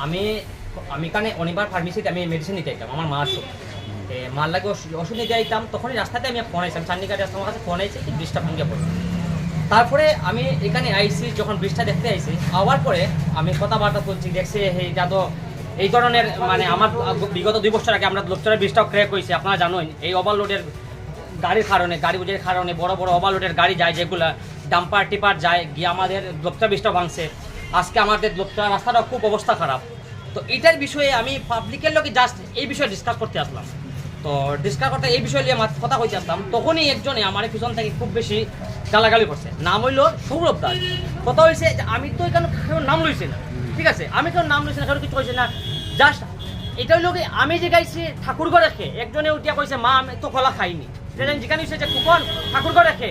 আমি আমি এখানে অনিবার ফার্মেসিতে আমি মেডিসিন নিতে আইতাম, আমার মার অসুখ, মার লাগে ওষুধ নিতে আইতাম। তখনই রাস্তাতে আমি ফোন আইছিলাম, চান্দিঘাট রাস্তা আমার কাছে ফোন আইছে ব্রিজটা ভাঙিয়ে পড়ে। তারপরে আমি এখানে আইসি, যখন ব্রিজটা দেখতে আইসি, আওয়ার পরে আমি কথাবার্তা বলছি, দেখছি এইটা তো এই ধরনের মানে আমার বিগত 2 বছর আগে আমরা লোকচরের ব্রিজটাও ক্র্যাক হয়েছে, আপনারা জানেন। এই ওভারলোডের গাড়ির কারণে, গাড়ি বুঝের কারণে বড় বড় ওভারলোডের গাড়ি যায়, যেগুলো ডাম্পার টিপার যায়, গিয়ে আমাদের লোকচর ব্রিজটাও ভাঙছে। আজকে আমাদের লোকচর রাস্তাটাও খুব অবস্থা খারাপ। তো এটার বিষয়ে আমি পাবলিকের লোকে জাস্ট এই বিষয়ে ডিসকাস করতে আসলাম। তো ডিসকাস করতে এই বিষয় নিয়ে কথা কইতে আসলাম, তখনই একজনে আমার পিছন থেকে খুব বেশি গালাগালি করছে। নাম হইলো সৌরভ দাস। কথা হয়েছে যে আমি তো এখানে নাম লইছি না, ঠিক আছে, আমি তো নাম লইছি না, কারো কিছু কইছে না। জাস্ট এটা হইলো কি, আমি যে গাইছি ঠাকুরগড় রেখে, একজনে উঠিয়া কইছে মা আমি তো কলা খাইনি। যেখানে হয়েছে যে কুপন ঠাকুরগড় রেখে,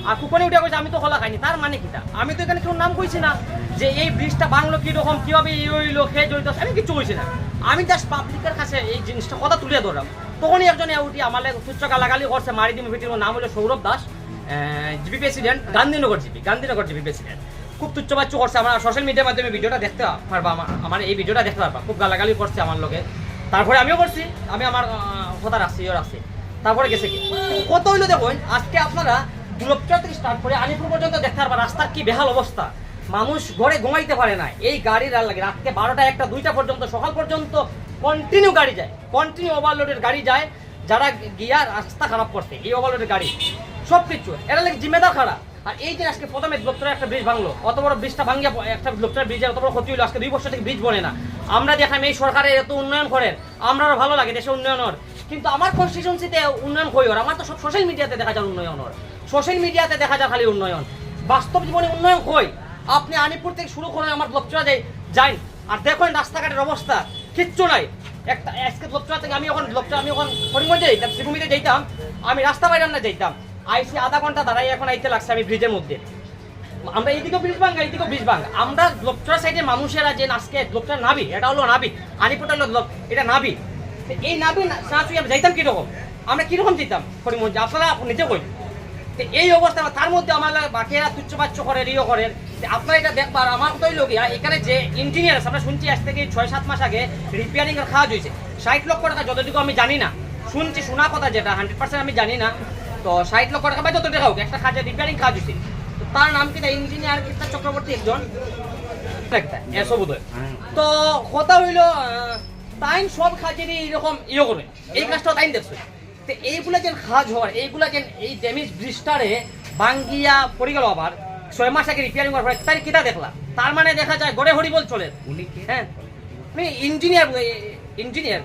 আর কুপনে উঠিয়া কইছে আমি তো কলা খাইনি। তার মানে কিটা? আমি তো এখানে কেউ নাম কইছি না যে এই ব্রিজটা ভাঙলো কীরকম, কীভাবে এই হইলো, খেয়ে জড়িত, আমি কিছু কইছি না। আমি জাস্ট পাবলিকের কাছে এই জিনিসটা কথা তুলে ধরলাম। তখনই একজনে উঠি আমার তুচ্ছ গালাগালি করছে, মারি দিমি ভিটির নাম হলো Sourav Das, GP president, Gandhinagar GP president. খুব তুচ্ছবাচ্য করছে। আমরা সোশ্যাল মিডিয়ার মাধ্যমে ভিডিওটা দেখতে পারবা, আমার এই ভিডিওটা দেখতে পারবা। খুব গালাগালি করছে আমার লোকে। তারপরে আমিও করছি, আমি আমার কথা রাখছি। তারপরে গেছে কি কত হইলো দেখুন, আজকে আপনারা দুলপচর থেকে স্টার্ট করে আলিপুর পর্যন্ত দেখতে পারবা রাস্তার কি বেহাল অবস্থা। মানুষ ঘরে ঘুমাইতে পারে না এই গাড়ির লাগে। রাত্রে 12টা 1টা 2টা পর্যন্ত, সকাল পর্যন্ত কন্টিনিউ গাড়ি যায়, কন্টিনিউ ওভারলোডের গাড়ি যায়। যারা গিয়া রাস্তা খারাপ করছে এই ওভারলোডের গাড়ি সব কিছু, এরা লাগে জিম্মেদার খারাপ। আর এই যে আজকে প্রথমে লোকচরের একটা ব্রিজ ভাঙলো, অত বড় ব্রিজটা ভাঙিয়া একটা লোকচরের ব্রিজের অত বড় ক্ষতি হলো। আজকে 2 বছর থেকে ব্রিজ বনে না। আমরা দেখলাম এই সরকারের এত উন্নয়ন করেন, আমরাও ভালো লাগে দেশে উন্নয়নের, কিন্তু আমার কনস্টিটিউন্সিতে উন্নয়ন কই ওর? আমার তো সব সোশ্যাল মিডিয়াতে দেখা যায় উন্নয়ন ওর, সোশ্যাল মিডিয়াতে দেখা যায় খালি উন্নয়ন। বাস্তব জীবনে উন্নয়ন কই? আপনি আলিপুর থেকে শুরু করেন আমার লোকচরা যাই, আর দেখেন রাস্তাঘাটের অবস্থা কিচ্ছু নাই। একটা আজকে লোকচরা থেকে আমি এখন করিমগঞ্জে যাইতাম, শ্রীভূমিতে যাইতাম, আমি রাস্তা বাইরে না যাইতাম, আইসি আধা ঘন্টা দাঁড়াই, এখন আইতে লাগছে আমি ব্রিজের মধ্যে। আমরা এইদিকেও ব্রিজ ভাঙা, এইদিকেও ব্রিজ ভাঙা। আমরা লোকচরা সাইডে মানুষেরা যে আজকে লোকচরা নাবি, এটা হলো নাবি, আলিপুরটা হলো এটা নাবি। এই নাবি না যাইতাম কিরকম, আমরা কিরকম যেতাম করিমগঞ্জে, আপনারা নিজে কই। এই অবস্থা, তার মধ্যে আমার বাকিরা তুচ্ছবাচ্য করে, রিও করে। আপনারা এটা দেখবার আমার কথাই লোক, এখানে যে ইঞ্জিনিয়ার আছে, আমরা শুনছি আজ থেকে 6-7 মাস আগে রিপেয়ারিং এর কাজ হয়েছে 60 লক্ষ টাকা, যতটুকু আমি জানি না, শুনছি শোনা কথা, যেটা 100% আমি জানি না। তো 60 লক্ষ টাকা বা যত টাকা হোক, একটা কাজে রিপেয়ারিং কাজ হয়েছে। তো তার নাম কি ইঞ্জিনিয়ার কিতা চক্রবর্তী একজন, এসব বোধহয়। তো কথা হইলো তাই সব কাজেরই এরকম করে এই কাজটা তাই দেখছো। তো এইগুলা যেন কাজ হয়, এইগুলা যেন এই ড্যামেজ ব্রিজটারে ভাঙ্গিয়া পড়ে গেল, আবার 6 মাস আগে রিপেয়ারিং করার পরে তাই কিতা দেখলাম। তার মানে দেখা যায় গড়ে হরিবল চলে। হ্যাঁ, উনি ইঞ্জিনিয়ার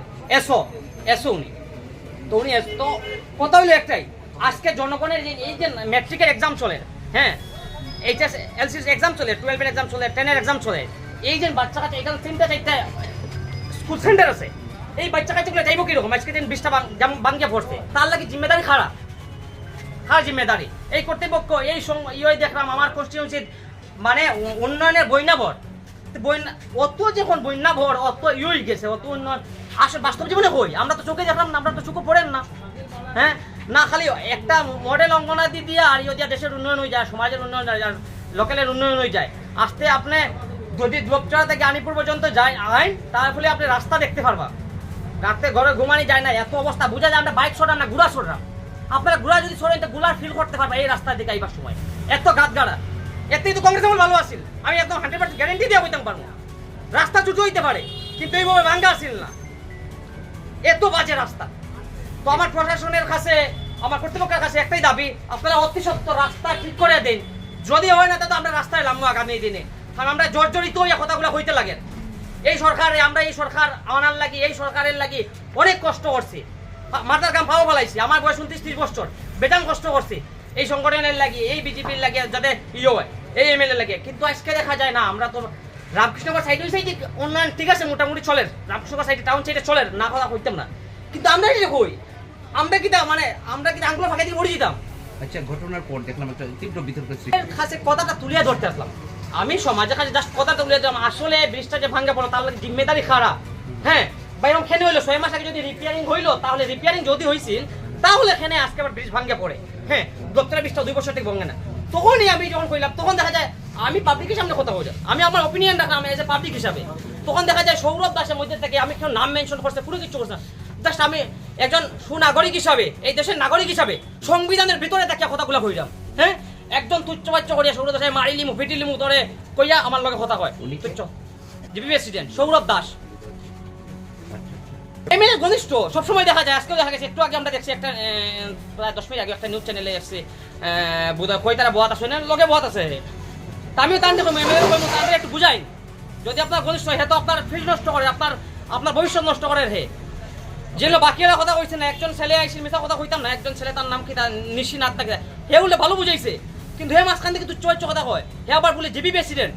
এসো উনি। তো উনি তো কথা হইলো একটাই, আজকে জনগণের এই যে ম্যাট্রিকের এক্সাম চলে, হ্যাঁ, এইচএস এলসিস এক্সাম চলে, 12-এর এক্সাম চলে, 10-এর এক্সাম চলে, এই যে বাচ্চা কাছে এখানে 3টা-4টা স্কুল সেন্টার আছে, এই বাচ্চা কাচ্চাগুলো যাইব কিরকম? আজকে দিন 20টা যেমন ভাঙ্গিয়া পড়ছে, তার লাগে জিম্মেদারি খারাপ, জিম্মেদারি এই কর্তৃপক্ষ। এই দেখলাম আমার কনস্টিটিউন্সির মানে উন্নয়নের বন্যাভর, অত যখন বন্যাভর অত গেছে, অত উন্নয়ন আসলে বাস্তব জীবনে হই। আমরা তো চোখে দেখলাম না, আমরা তো চোখে পড়েন না। হ্যাঁ, না খালি একটা মডেল অঙ্গনাদি দিয়ে আর দিয়া দেশের উন্নয়ন হয়ে যায়, সমাজের উন্নয়ন যায়, আর লোকালের উন্নয়ন হয়ে যায়। আসতে আপনি যদি লোকচরা থেকে আলিপুর পর্যন্ত যায় আইন, তার ফলে আপনি রাস্তা দেখতে পারবা। রাত্রে ঘরে ঘুমানি যায় না, এত অবস্থা বোঝা যায়। আমরা বাইক সরাম না, গুড়া সরাম। আপনারা গুড়া যদি সরেন তো গুলার ফিল করতে পারবা এই রাস্তা দিকে আইবার সময়। এত গাছ গাড়া, এতেই তো কংগ্রেস আমল ভালো আসিল, আমি একদম 100% গ্যারেন্টি দিয়ে বলতে পারবো। রাস্তা চুচু হইতে পারে, কিন্তু এইভাবে ভাঙ্গা আসিল না, এত বাজে রাস্তা। তো আমার প্রশাসনের কাছে, আমার কর্তৃপক্ষের কাছে একটাই দাবি, আপনারা অতি সত্ত্বর রাস্তা ঠিক করে দিন। যদি হয় না তো আমরা রাস্তায় নামবো আগামী দিনে, কারণ আমরা জর্জরিত এই কথাগুলো হইতে লাগে। এই সরকারে আমরা এই সরকার আনার লাগি, এই সরকারের লাগি অনেক কষ্ট করছি, মাথার গাম পাও ফেলাইছি। আমার বয়স 29-30 বছর, বেটাম কষ্ট করছি এই সংগঠনের লাগি, এই বিজেপির লাগে, যাতে হয় এই এমএলএ লাগে। কিন্তু আজকে দেখা যায় না, আমরা তো রামকৃষ্ণগড় সাইড হয়েছে যে উন্নয়ন ঠিক আছে, মোটামুটি চলে, রামকৃষ্ণগড় সাইডে টাউন সাইডে চলে না, কথা হইতাম না। কিন্তু আমরা যে হই, আমরা কি আঙ্গুলো ফাঁকা দিয়ে পড়ে যেতাম। আচ্ছা, ঘটনার পর দেখলাম একটা তীব্র বিতর্ক কাছে কথাটা তুলিয়া ধরতে আসলাম। আমি সমাজের কাছে জাস্ট কথাটা তুলিয়া দিলাম, আসলে ব্রিজটা যে ভাঙ্গা পড়লো তার লাগে জিম্মেদারি খারাপ। হ্যাঁ, বা এরকম খেনে হইলো 6 মাস আগে যদি রিপেয়ারিং হইলো, তাহলে রিপেয়ারিং যদি হয়েছিল তাহলে এখানে আজকে আবার ব্রিজ ভাঙ্গা পড়ে। হ্যাঁ, দপ্তরের ব্রিজটা 2 বছর থেকে ভাঙে না। তখনই আমি যখন কইলাম, তখন দেখা যায় আমি পাবলিকের সামনে কথা বলছি, আমি আমার অপিনিয়ন রাখলাম এজ এ পাবলিক হিসাবে। তখন দেখা যায় সৌরভ দাসের মধ্যে থেকে আমি কেউ নাম মেনশন করছে পুরো কিছু করছে না, জাস্ট আমি একজন সুনাগরিক হিসাবে এই দেশের নাগরিক হিসাবে সংবিধানের ভিতরে দেখিয়া কথাগুলো কইলাম। হ্যাঁ, একজন তুচ্ছবাচ্য করিয়া সৌরভ দাসের মারিলিমু ফিটিলিমু ধরে কইয়া আমার লগে কথা কয়। উনি কে? তুচ্ছ GP president Sourav Das MLA ঘনিষ্ঠ, সবসময় দেখা যায়। আজকেও দেখা গেছে, একটু আগে আমরা দেখছি একটা প্রায় 10 মিনিট আগে একটা নিউজ চ্যানেলে এসছে বোধহয় কই তারা বোয়াত আছে না লগে বোয়াত আছে। তা আমিও তার দেখো এমএলএ তাদের একটু বুঝাই, যদি আপনার ঘনিষ্ঠ হয় তো আপনার ফিল্ড নষ্ট করে, আপনার ভবিষ্যৎ নষ্ট করে হে। যেগুলো বাকিরা কথা কইছে না, একজন ছেলে আইসি মিথ্যা কথা কইতাম না, একজন ছেলে তার নাম কি তার নিশিনাথ থাকে, হে বলে ভালো বুঝাইছে, কিন্তু হে মাঝখান থেকে তুচ্ছ কথা কয়, হে আবার বলে জিপি প্রেসিডেন্ট।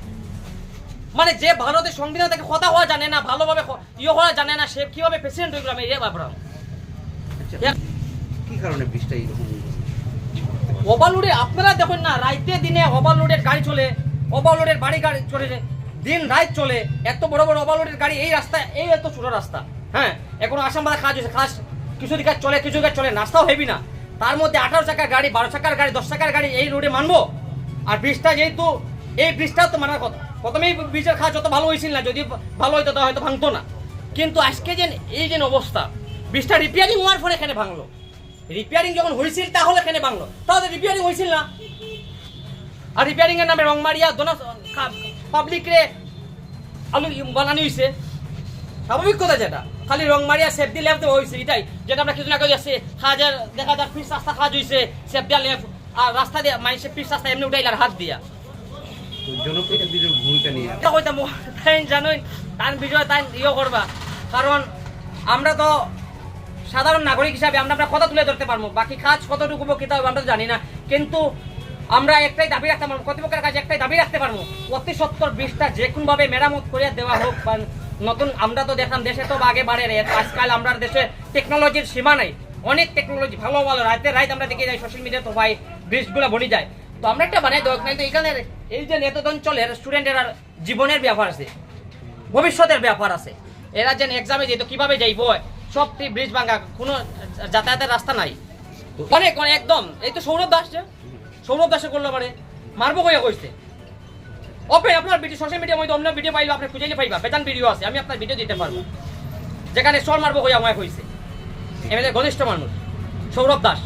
মানে যে ভারতের সংবিধান থেকে কথা হওয়া জানে না, ভালোভাবে ইয়ে হওয়া জানে না, সে কিভাবে প্রেসিডেন্ট হয়ে গেল আমি এই ভাবলাম। আচ্ছা, কি কারণে বৃষ্টিটা এইরকম? ওভারলোডে আপনারা দেখুন না, রাইতে দিনে ওভারলোডের গাড়ি চলে, ওভারলোডের গাড়ি চলে, দিন রাত চলে, এত বড় বড় ওভারলোডের গাড়ি এই রাস্তায়, এই এত ছোট রাস্তা। হ্যাঁ, এখনো আসামবাদা কাজ হয়েছে, কাজ কিছু দিকে চলে, কিছু দিকে চলে, রাস্তাও হেভি না, তার মধ্যে 18 চাকার গাড়ি, 12 চাকার গাড়ি, 10 চাকার গাড়ি এই রোডে মানবো? আর ব্রিজটা যেহেতু এই ব্রিজটাও তো মানার কথা, প্রথমেই ব্রিজের কাজ যত ভালো হয়েছিল না, যদি ভালো হইতো তা হয়তো ভাঙতো না, কিন্তু আজকে যে এই যে অবস্থা, ব্রিজটা রিপেয়ারিং হওয়ার ফলে এখানে ভাঙলো। রিপেয়ারিং যখন হয়েছিল তাহলে এখানে ভাঙলো, তাহলে রিপেয়ারিং হয়েছিল না। আর রিপেয়ারিং এর নামে রংমারিয়া পাবলিক রে আলু বানানি হয়েছে, স্বাভাবিক কথা যেটা, খালি রংমারিয়া সেফটি ল্যাব দেওয়া হয়েছে, এটাই যেটা আমরা কিছুদিন আগে যাচ্ছে হাজার দেখা যাক পিস রাস্তা কাজ হয়েছে, সেফটি ল্যাব আর রাস্তা দিয়ে মানুষের পিস রাস্তা এমনি উঠাইল আর হাত দিয়া। তো জনপ্রতিনিধির ভূমিকা নিয়ে কইতাম তাই জানোই তাই বিজয় তাই ইয়ে করবা, কারণ আমরা তো সাধারণ নাগরিক হিসাবে আমরা কথা তুলে ধরতে পারবো, বাকি কাজ কতটুকু উপকৃত হবে আমরা তো জানি না, কিন্তু আমরা একটাই দাবি রাখতে পারবো, কর্তৃপক্ষের কাছে একটাই দাবি রাখতে পারবো, অতি সত্তর ব্রিজটা যে কোনোভাবে মেরামত করে দেওয়া হোক। বা নতুন আমরা তো দেখলাম দেশে তো আগে বাড়ে রে, আজকাল আমরা দেশে টেকনোলজির সীমা নাই, অনেক টেকনোলজি ভালো ভালো, রাতে রাত আমরা দেখে যাই সোশ্যাল মিডিয়া, তো ভাই ব্রিজগুলো বনি যায়, তো আমরা একটা বানাই দেওয়া, কিন্তু এখানে এই যে নেতদ অঞ্চলের স্টুডেন্টের জীবনের ব্যাপার আছে, ভবিষ্যতের ব্যাপার আছে, এরা যেন এক্সামে যেত কিভাবে যাইব, সবটি ব্রিজ ভাঙা, কোনো যাতায়াতের রাস্তা নাই, অনেক অনেক একদম। এই তো সৌরভ দাসে করলো পারে মারবো কইয়া কইছে ওপে আপনার ভিডিও সোশ্যাল মিডিয়ার মধ্যে অন্য ভিডিও পাইলে আপনি খুঁজে পাইবা, বেতন ভিডিও আছে, আমি আপনার ভিডিও দিতে পারবো, যেখানে চল মারবো কইয়া আমায় কইছে এমএলএ ঘনিষ্ঠ মানুষ সৌরভ দাস।